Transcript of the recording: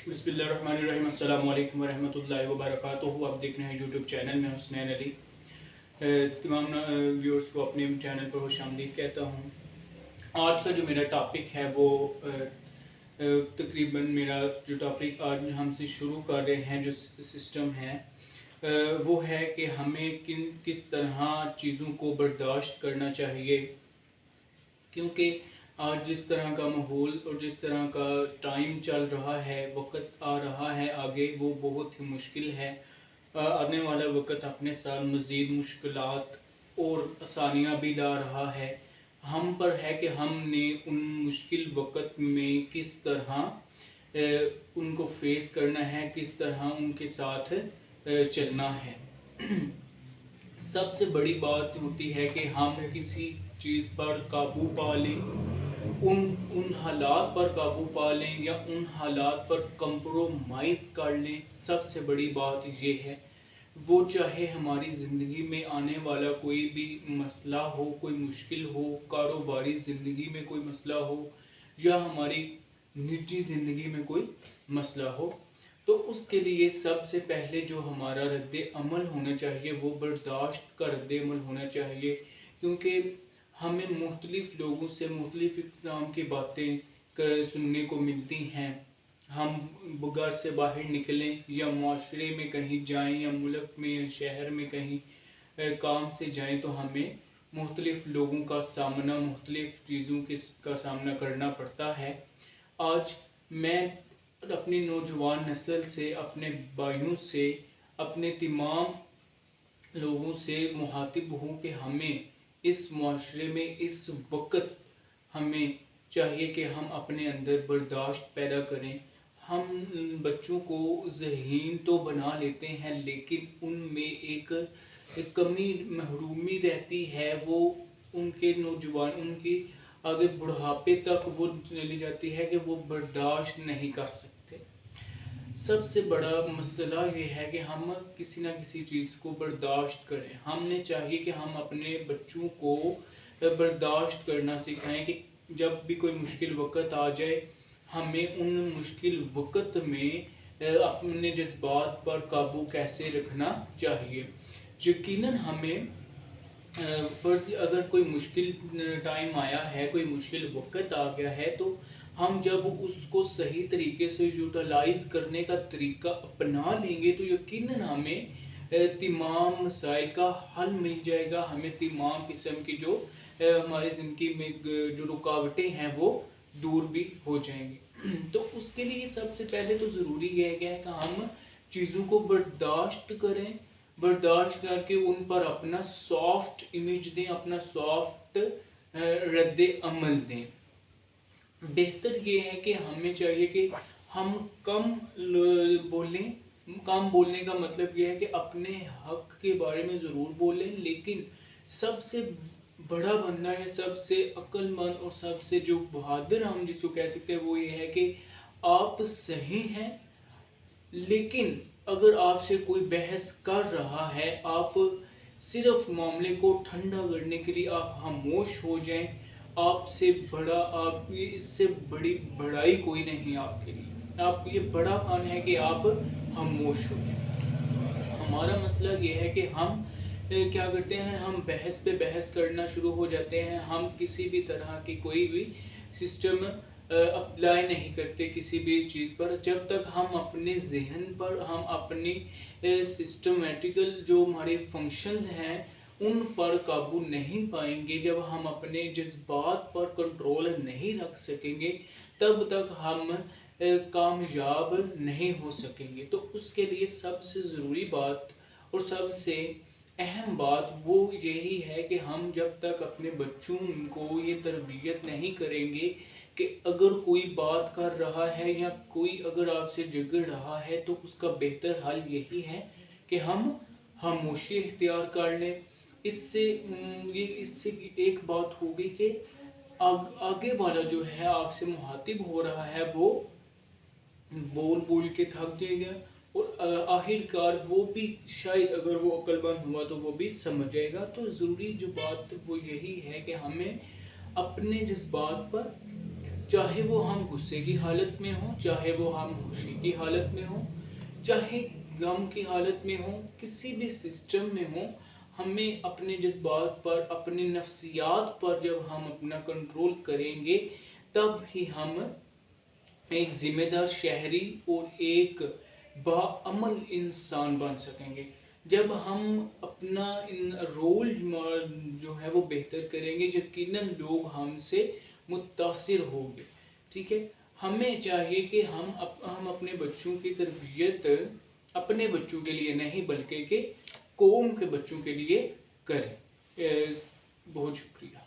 बिस्मिल्लाहिर्रहमानिर्रहीम। अस्सलाम वालेकुम वरहमतुल्लाहि वबरकातुहू। आप देख रहे हैं यूट्यूब चैनल में हुसनैन अली। तमाम व्यूअर्स को अपने चैनल पर खुशामदीद कहता हूँ। आज का जो मेरा टॉपिक है वो तकरीबन मेरा जो टॉपिक आज हमसे शुरू कर रहे हैं जो सिस्टम है वो है कि हमें किस तरह चीज़ों को बर्दाश्त करना चाहिए, क्योंकि आज जिस तरह का माहौल और जिस तरह का टाइम चल रहा है, वक्त आ रहा है आगे, वो बहुत ही मुश्किल है। आने वाला वक्त अपने साथ मज़ीद मुश्किलात और आसानियाँ भी ला रहा है। हम पर है कि हमने उन मुश्किल वक्त में किस तरह उनको फेस करना है, किस तरह उनके साथ चलना है। सबसे बड़ी बात होती है कि हम किसी चीज़ पर काबू पा लें, उन हालात पर काबू पा लें या उन हालात पर कंप्रोमाइज़ कर लें। सबसे बड़ी बात ये है, वो चाहे हमारी ज़िंदगी में आने वाला कोई भी मसला हो, कोई मुश्किल हो, कारोबारी ज़िंदगी में कोई मसला हो या हमारी निजी ज़िंदगी में कोई मसला हो, तो उसके लिए सबसे पहले जो हमारा रद्द अमल होना चाहिए वो बर्दाश्त का रद्द अमल होना चाहिए। क्योंकि हमें मुख्तलिफ़ लोगों से मुख्तलिफ़ इक़्साम की बातें सुनने को मिलती हैं। हम घर से बाहर निकलें या माशरे में कहीं जाएं या मुल्क में या शहर में कहीं काम से जाएं, तो हमें मुख्तलिफ़ लोगों का सामना, मुख्तलिफ़ चीज़ों का सामना करना पड़ता है। आज मैं अपनी नौजवान नस्ल से, अपने भाइयों से, अपने तमाम लोगों से मुखातिब हूँ कि हमें इस माशरे में इस वक्त हमें चाहिए कि हम अपने अंदर बर्दाश्त पैदा करें। हम बच्चों को ज़हीन तो बना लेते हैं, लेकिन उनमें एक कमी महरूमी रहती है। वो उनके उनकी आगे बुढ़ापे तक वो चली जाती है कि वो बर्दाश्त नहीं कर सकते। सबसे बड़ा मसला ये है कि हम किसी ना किसी चीज़ को बर्दाश्त करें। हमने चाहिए कि हम अपने बच्चों को बर्दाश्त करना सिखाएं कि जब भी कोई मुश्किल वक़्त आ जाए, हमें उन मुश्किल वक़्त में अपने जज्बात पर काबू कैसे रखना चाहिए। यकीनन हमें फ़र्ज़ अगर कोई मुश्किल टाइम आया है, कोई मुश्किल वक़्त आ गया है, तो हम जब उसको सही तरीके से यूटिलाइज़ करने का तरीका अपना लेंगे तो यकीनन हमें तमाम मसाइल का हल मिल जाएगा। हमें तमाम किस्म की जो हमारी ज़िंदगी में जो रुकावटें हैं वो दूर भी हो जाएंगी। तो उसके लिए सबसे पहले तो ज़रूरी ये है कि हम चीज़ों को बर्दाश्त करें, बर्दाश्त करके उन पर अपना सॉफ्ट इमेज दें, अपना सॉफ्ट रद्द अमल दें। बेहतर ये है कि हमें चाहिए कि हम कम बोलें। कम बोलने का मतलब ये है कि अपने हक के बारे में ज़रूर बोलें, लेकिन सबसे बड़ा बंदा है, सबसे अक्लमंद और सबसे जो बहादुर हम जिसको कह सकते हैं वो ये है कि आप सही हैं, लेकिन अगर आपसे कोई बहस कर रहा है, आप सिर्फ मामले को ठंडा करने के लिए आप खामोश हो जाएं। आपसे बड़ा, आप ये इससे बड़ी बड़ाई कोई नहीं आपके लिए। आप ये बड़ा पान है कि आप खामोश हो जाएं। हमारा मसला ये है कि हम क्या करते हैं, हम बहस पे बहस करना शुरू हो जाते हैं। हम किसी भी तरह की कोई भी सिस्टम अप्लाई नहीं करते किसी भी चीज़ पर, जब तक हम अपने जहन पर, हम अपनी सिस्टमेटिकल जो हमारे फंक्शंस हैं उन पर काबू नहीं पाएंगे, जब हम अपने जज्बात पर कंट्रोल नहीं रख सकेंगे, तब तक हम कामयाब नहीं हो सकेंगे। तो उसके लिए सबसे ज़रूरी बात और सबसे अहम बात वो यही है कि हम जब तक अपने बच्चों को ये तरबियत नहीं करेंगे कि अगर कोई बात कर रहा है या कोई अगर आपसे झगड़ रहा है, तो उसका बेहतर हल यही है कि हम खामोशी इख्तियार कर लें। इससे एक बात होगी कि आगे वाला जो है आपसे मुखातिब हो रहा है वो बोल बोल के थक जाएगा और आखिरकार वो भी शायद अगर वो अक्लमंद हुआ तो वो भी समझ जाएगा। तो ज़रूरी जो बात वो यही है कि हमें अपने जज्बात पर چاہے وہ ہم غصے کی حالت میں ہوں، چاہے وہ ہم خوشی کی حالت میں ہوں، چاہے غم کی حالت میں ہوں، کسی بھی سسٹم میں ہوں، ہمیں اپنے جذبات پر، اپنے نفسیات پر جب ہم اپنا کنٹرول کریں گے تب ہی ہم ایک ذمہ دار شہری اور ایک باعمل انسان بن سکیں گے۔ جب ہم اپنا رول جو ہے وہ بہتر کریں گے، یقیناً لوگ ہم سے متاثر ہوں گے، ٹھیک ہے۔ ہمیں چاہیے کہ ہم اپنے بچوں کی تربیت اپنے بچوں کے لیے نہیں بلکہ کہ قوم کے بچوں کے لیے کریں۔ بہت شکریہ۔